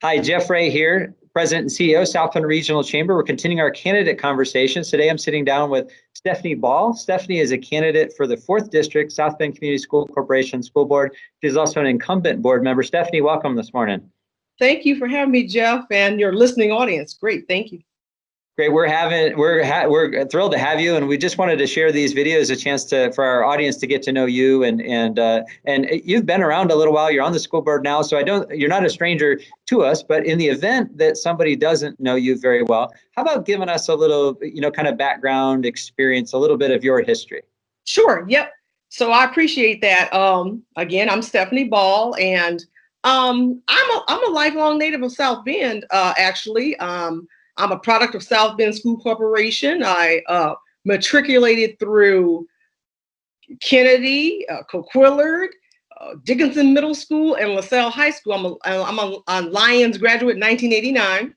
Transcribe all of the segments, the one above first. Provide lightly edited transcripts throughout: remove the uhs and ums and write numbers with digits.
Hi, Jeff Ray here, President and CEO, South Bend Regional Chamber. We're continuing our candidate conversations. Today, I'm sitting down with Stephanie Ball. Stephanie is a candidate for the 4th District, South Bend Community School Corporation School Board. She's also an incumbent board member. Stephanie, welcome this morning. Thank you for having me, Jeff, and your listening audience. Great, thank you. Great, we're thrilled to have you, and we just wanted to share these videos a chance for our audience to get to know you, and you've been around a little while. You're on the school board now, so you're not a stranger to us. But in the event that somebody doesn't know you very well, how about giving us a little, kind of background experience, a little bit of your history? Sure. Yep. So I appreciate that. Again, I'm Stephanie Ball, and I'm a lifelong native of South Bend. Actually. I'm a product of South Bend School Corporation. I matriculated through Kennedy, Coquillard, Dickinson Middle School, and LaSalle High School. I'm a Lions graduate in 1989.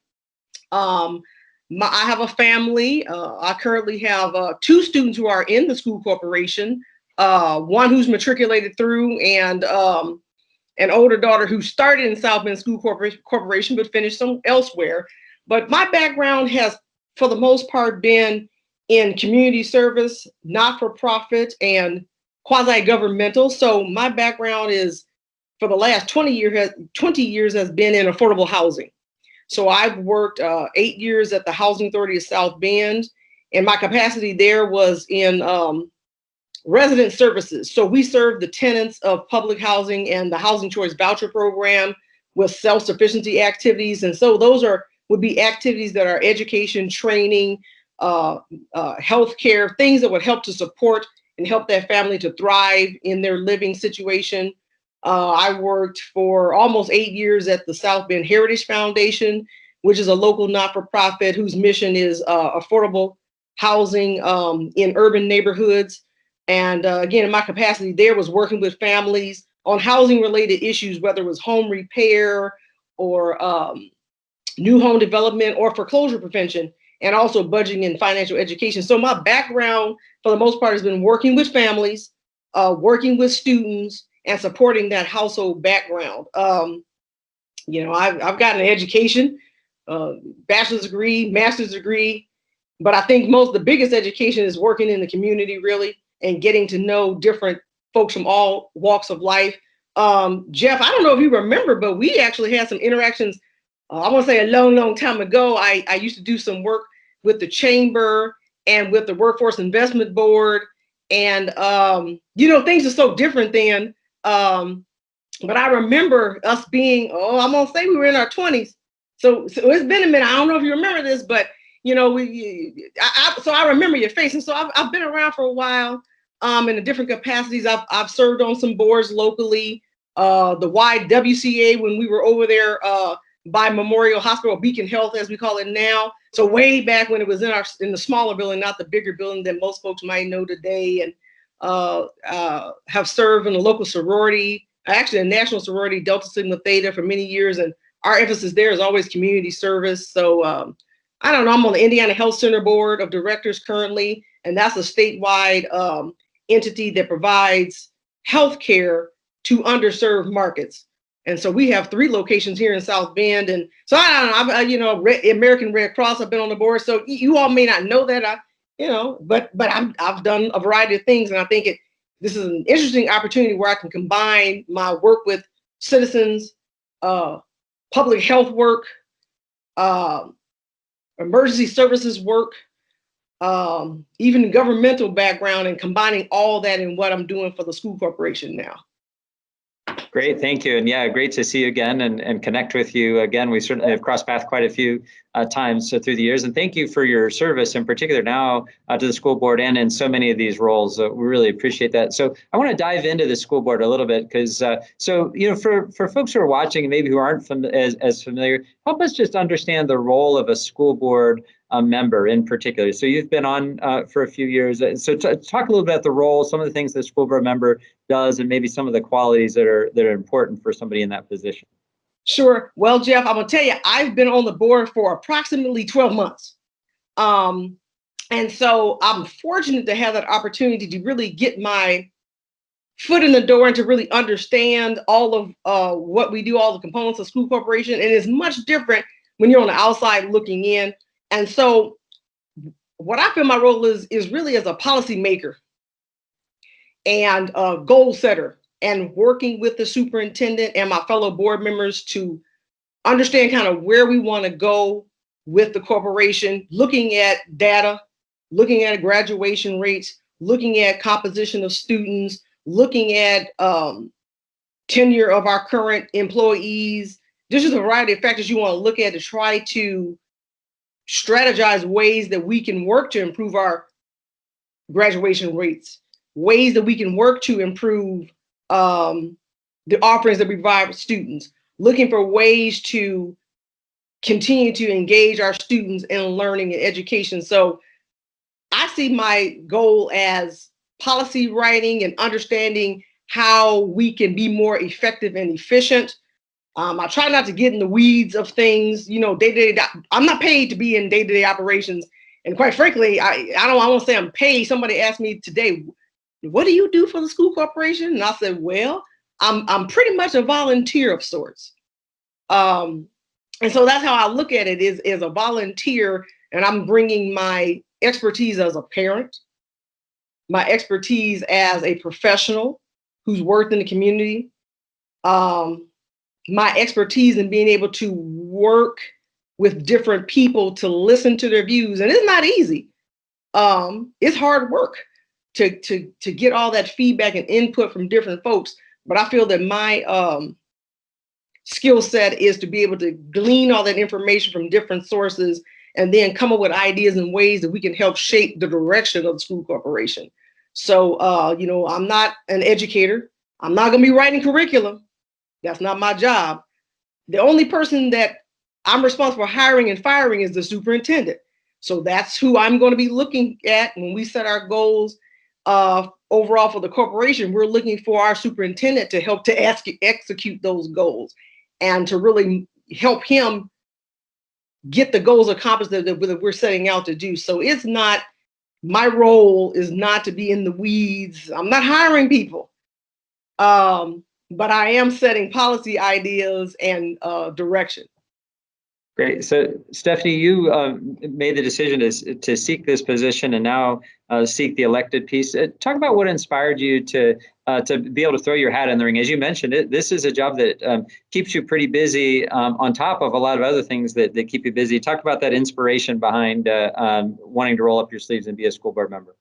I have a family. I currently have 2 students who are in the school corporation, one who's matriculated through, and an older daughter who started in South Bend School Corporation but finished elsewhere. But my background has, for the most part, been in community service, not-for-profit, and quasi-governmental. So my background is, for the last 20 years has been in affordable housing. So I've worked 8 years at the Housing Authority of South Bend, and my capacity there was in resident services. So we serve the tenants of public housing and the Housing Choice Voucher Program with self-sufficiency activities. And so those would be activities that are education, training, healthcare, things that would help to support and help that family to thrive in their living situation. I worked for almost 8 years at the South Bend Heritage Foundation, which is a local not-for-profit whose mission is affordable housing in urban neighborhoods. And again, my capacity there was working with families on housing-related issues, whether it was home repair or new home development or foreclosure prevention, and also budgeting and financial education. So my background, for the most part, has been working with families, working with students, and supporting that household background. I've gotten an education, bachelor's degree, master's degree, but I think the biggest education is working in the community, really, and getting to know different folks from all walks of life. Jeff, I don't know if you remember, but we actually had some interactions. I want to say a long time ago. I used to do some work with the chamber and with the Workforce Investment Board, and things are so different then. But I remember us being, I'm gonna say we were in our 20s. So it's been a minute. I don't know if you remember this, but so I remember your face, and so I've been around for a while. In the different capacities, I've served on some boards locally. The YWCA when we were over there. By Memorial Hospital, Beacon Health, as we call it now. So way back when it was in the smaller building, not the bigger building that most folks might know today, and have served in a local sorority, actually a national sorority, Delta Sigma Theta, for many years. And our emphasis there is always community service. So I don't know, I'm on the Indiana Health Center Board of Directors currently, and that's a statewide entity that provides healthcare to underserved markets. And so we have 3 locations here in South Bend. And so I don't know, American Red Cross, I've been on the board. So you all may not know that, but I've done a variety of things. And I think this is an interesting opportunity where I can combine my work with citizens, public health work, emergency services work, even governmental background, and combining all that in what I'm doing for the school corporation now. Great, thank you. And yeah, great to see you again and connect with you again. We certainly have crossed paths quite a few times through the years. And thank you for your service, in particular now to the school board and in so many of these roles. We really appreciate that. So I want to dive into the school board a little bit because, for folks who are watching and maybe who aren't as familiar, help us just understand the role of a school board member in particular. So you've been on for a few years. So talk a little bit about the role, some of the things the school board member does, and maybe some of the qualities that are important for somebody in that position. Sure. Well, Jeff, I'm gonna tell you, I've been on the board for approximately 12 months. And so I'm fortunate to have that opportunity to really get my foot in the door and to really understand all of what we do, all the components of school corporation. And it's much different when you're on the outside looking in. And so what I feel my role is really as a policy maker and a goal setter, and working with the superintendent and my fellow board members to understand kind of where we want to go with the corporation, looking at data, looking at graduation rates, looking at composition of students, looking at tenure of our current employees. There's just a variety of factors you want to look at to try to strategize ways that we can work to improve our graduation rates, ways that we can work to improve the offerings that we provide for students, looking for ways to continue to engage our students in learning and education. So I see my goal as policy writing and understanding how we can be more effective and efficient. I try not to get in the weeds of things, day-to-day. I'm not paid to be in day-to-day operations. And quite frankly, I won't say I'm paid. Somebody asked me today, what do you do for the school corporation? And I said, well, I'm pretty much a volunteer of sorts. And so that's how I look at it, is a volunteer, and I'm bringing my expertise as a parent, my expertise as a professional who's worked in the community, my expertise in being able to work with different people to listen to their views. And it's not easy. It's hard work to get all that feedback and input from different folks. But I feel that my skill set is to be able to glean all that information from different sources and then come up with ideas and ways that we can help shape the direction of the school corporation. So, I'm not an educator. I'm not going to be writing curriculum. That's not my job. The only person that I'm responsible for hiring and firing is the superintendent. So that's who I'm going to be looking at when we set our goals overall for the corporation. We're looking for our superintendent to help to execute those goals and to really help him get the goals accomplished that we're setting out to do. So it's not, my role is not to be in the weeds. I'm not hiring people. But I am setting policy ideas and direction. Great. So, Stephanie, you made the decision to seek this position and now seek the elected piece. Talk about what inspired you to be able to throw your hat in the ring. As you mentioned, this is a job that keeps you pretty busy on top of a lot of other things that keep you busy. Talk about that inspiration behind wanting to roll up your sleeves and be a school board member.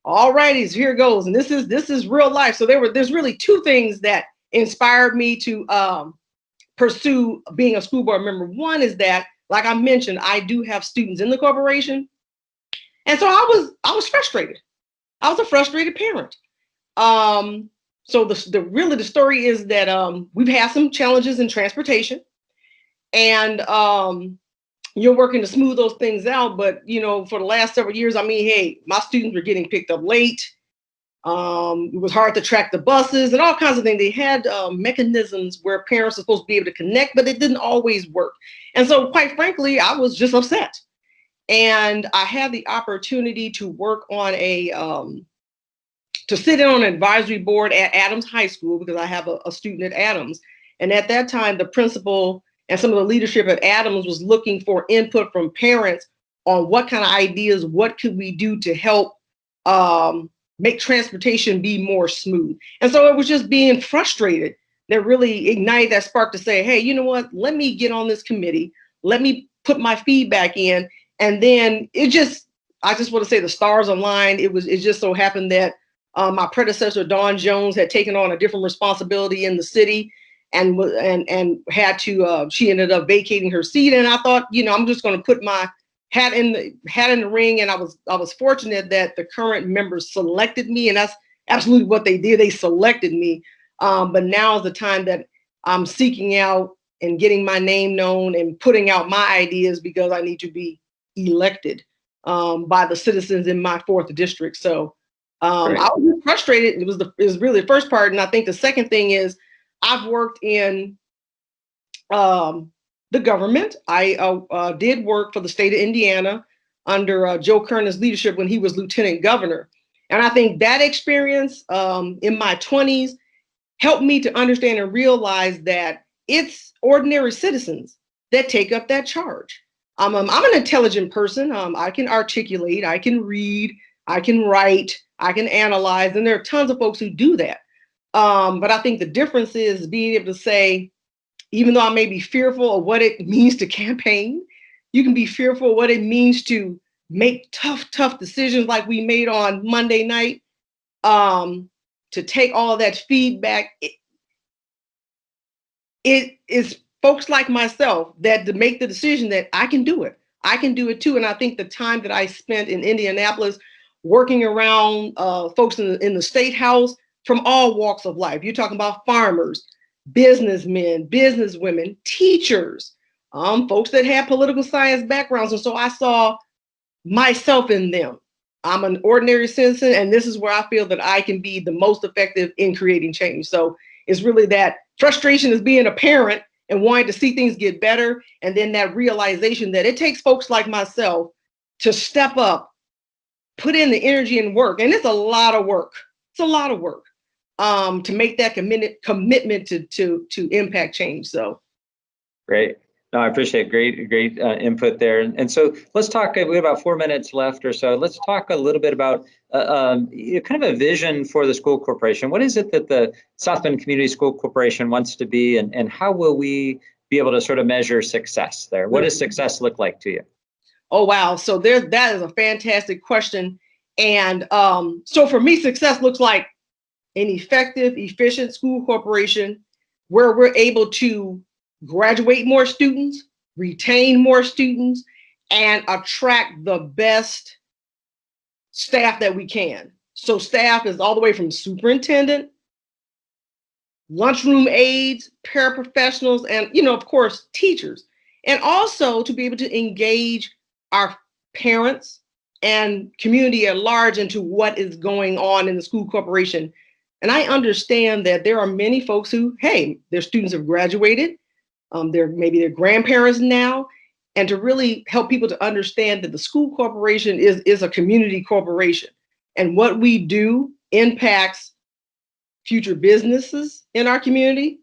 All righty, so here goes. And this is real life. So there's really two things that inspired me to pursue being a school board member. One is that, like I mentioned, I do have students in the corporation. And so I was frustrated. I was a frustrated parent. So the story is that we've had some challenges in transportation, and you're working to smooth those things out. But for the last several years, hey, my students were getting picked up late. It was hard to track the buses and all kinds of things. They had mechanisms where parents are supposed to be able to connect, but it didn't always work. And so, quite frankly, I was just upset. And I had the opportunity to work on to sit in on an advisory board at Adams High School, because I have a student at Adams. And at that time, the principal and some of the leadership at Adams was looking for input from parents on what kind of ideas, what could we do to help make transportation be more smooth. And so it was just being frustrated that really ignited that spark to say, hey, you know what, let me get on this committee. Let me put my feedback in. And then I just want to say the stars aligned. It just so happened that my predecessor, Dawn Jones, had taken on a different responsibility in the city and had to, she ended up vacating her seat. And I thought, I'm just going to put my hat in the ring. And I was fortunate that the current members selected me, and that's absolutely what they did. They selected me. But now is the time that I'm seeking out and getting my name known and putting out my ideas, because I need to be elected by the citizens in my 4th district. So I was frustrated. It was really the first part. And I think the second thing is I've worked in the government. I did work for the state of Indiana under Joe Kernan's leadership when he was lieutenant governor. And I think that experience in my 20s helped me to understand and realize that it's ordinary citizens that take up that charge. I'm an intelligent person. I can articulate, I can read, I can write, I can analyze, and there are tons of folks who do that. But I think the difference is being able to say, even though I may be fearful of what it means to campaign, you can be fearful of what it means to make tough decisions like we made on Monday night. To take all of that feedback, it is folks like myself that to make the decision that I can do it. I can do it too. And I think the time that I spent in Indianapolis working around folks in the state house from all walks of life, you're talking about farmers, businessmen, businesswomen, teachers, folks that have political science backgrounds. And so I saw myself in them. I'm an ordinary citizen, and this is where I feel that I can be the most effective in creating change. So it's really that frustration as being a parent and wanting to see things get better. And then that realization that it takes folks like myself to step up, put in the energy and work. And it's a lot of work. It's a lot of work to make that commitment to impact change. So. Great. No, I appreciate great input there. And so let's talk, we have about 4 minutes left or so. Let's talk a little bit about kind of a vision for the school corporation. What is it that the South Bend Community School Corporation wants to be, and how will we be able to sort of measure success there? What does success look like to you? Oh, wow. So that is a fantastic question. And so for me, success looks like an effective, efficient school corporation where we're able to graduate more students, retain more students, and attract the best staff that we can. So staff is all the way from superintendent, lunchroom aides, paraprofessionals, and, of course, teachers. And also to be able to engage our parents and community at large into what is going on in the school corporation. And I understand that there are many folks who, hey, their students have graduated. They're maybe their grandparents now, and to really help people to understand that the school corporation is a community corporation, and what we do impacts future businesses in our community,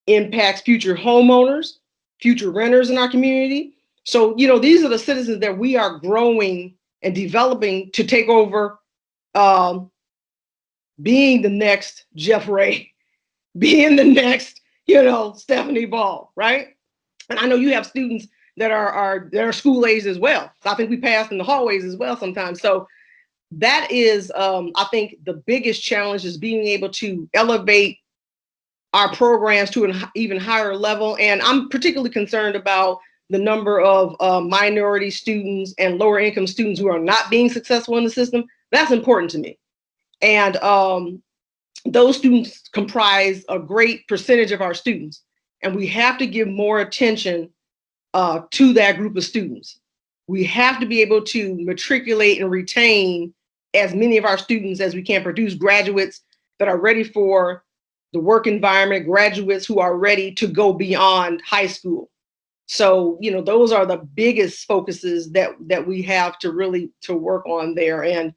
impacts future homeowners, future renters in our community. So, these are the citizens that we are growing and developing to take over, being the next Jeff Ray, being the next Stephanie Ball, right? And I know you have students that are school age as well. So I think we pass in the hallways as well sometimes. So that is, I think the biggest challenge is being able to elevate our programs to an even higher level. And I'm particularly concerned about the number of minority students and lower income students who are not being successful in the system. That's important to me. And those students comprise a great percentage of our students, and we have to give more attention to that group of students. We have to be able to matriculate and retain as many of our students as we can, produce graduates that are ready for the work environment, graduates who are ready to go beyond high school. So, those are the biggest focuses that we have to really to work on there. And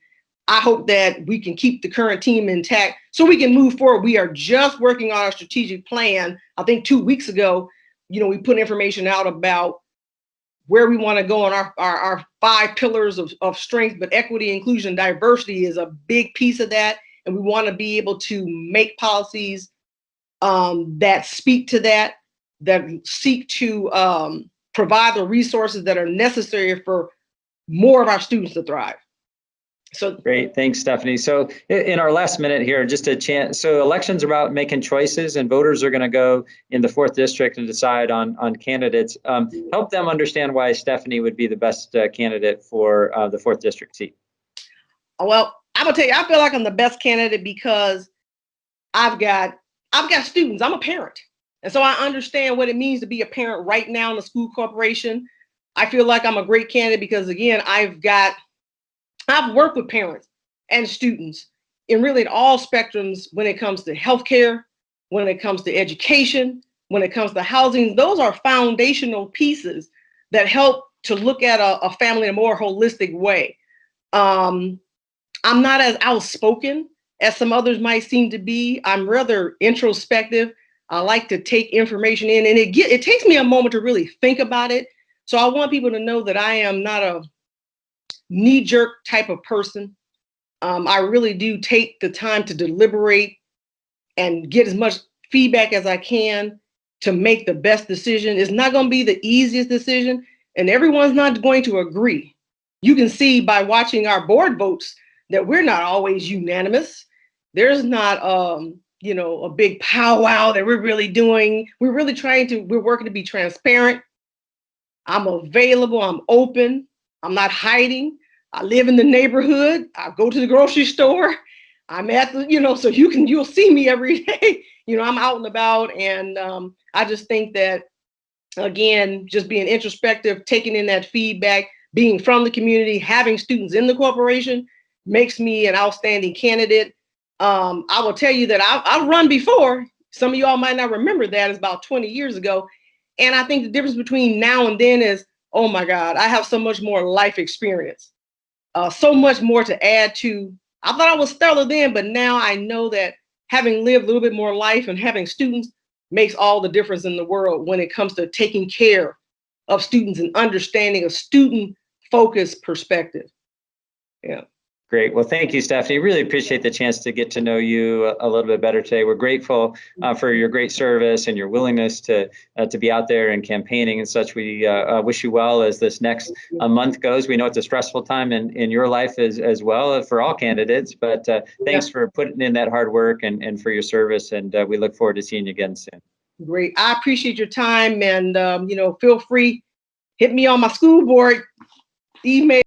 I hope that we can keep the current team intact so we can move forward. We are just working on our strategic plan. I think 2 weeks ago, we put information out about where we want to go on our 5 pillars of strength, but equity, inclusion, diversity is a big piece of that. And we want to be able to make policies that speak to that seek to provide the resources that are necessary for more of our students to thrive. So great. Thanks, Stephanie. So in our last minute here, just a chance. So elections are about making choices, and voters are going to go in the 4th district and decide on candidates. Help them understand why Stephanie would be the best candidate for the 4th district seat. Well, I'm gonna tell you, I feel like I'm the best candidate because I've got students. I'm a parent. And so I understand what it means to be a parent right now in the school corporation. I feel like I'm a great candidate because, again, I've worked with parents and students in really all spectrums when it comes to healthcare, when it comes to education, when it comes to housing. Those are foundational pieces that help to look at a family in a more holistic way. I'm not as outspoken as some others might seem to be. I'm rather introspective. I like to take information in, and it takes me a moment to really think about it. So I want people to know that I am not a knee-jerk type of person. I really do take the time to deliberate and get as much feedback as I can to make the best decision. It's not going to be the easiest decision, and everyone's not going to agree. You can see by watching our board votes that we're not always unanimous. There's not, a big powwow that we're really doing. We're really we're working to be transparent. I'm available. I'm open. I'm not hiding. I live in the neighborhood. I go to the grocery store. I'm at the, so you'll see me every day. I'm out and about. And I just think that, again, just being introspective, taking in that feedback, being from the community, having students in the corporation makes me an outstanding candidate. I will tell you that I've run before. Some of y'all might not remember that. It's about 20 years ago. And I think the difference between now and then is, oh my God, I have so much more life experience, so much more to add to. I thought I was stellar then, but now I know that having lived a little bit more life and having students makes all the difference in the world when it comes to taking care of students and understanding a student-focused perspective. Yeah. Great. Well, thank you, Stephanie. Really appreciate the chance to get to know you a little bit better today. We're grateful for your great service and your willingness to be out there and campaigning and such. We wish you well as this next month goes. We know it's a stressful time in your life as well for all candidates, but thanks for putting in that hard work and for your service. And we look forward to seeing you again soon. Great. I appreciate your time, and feel free, hit me on my school board email.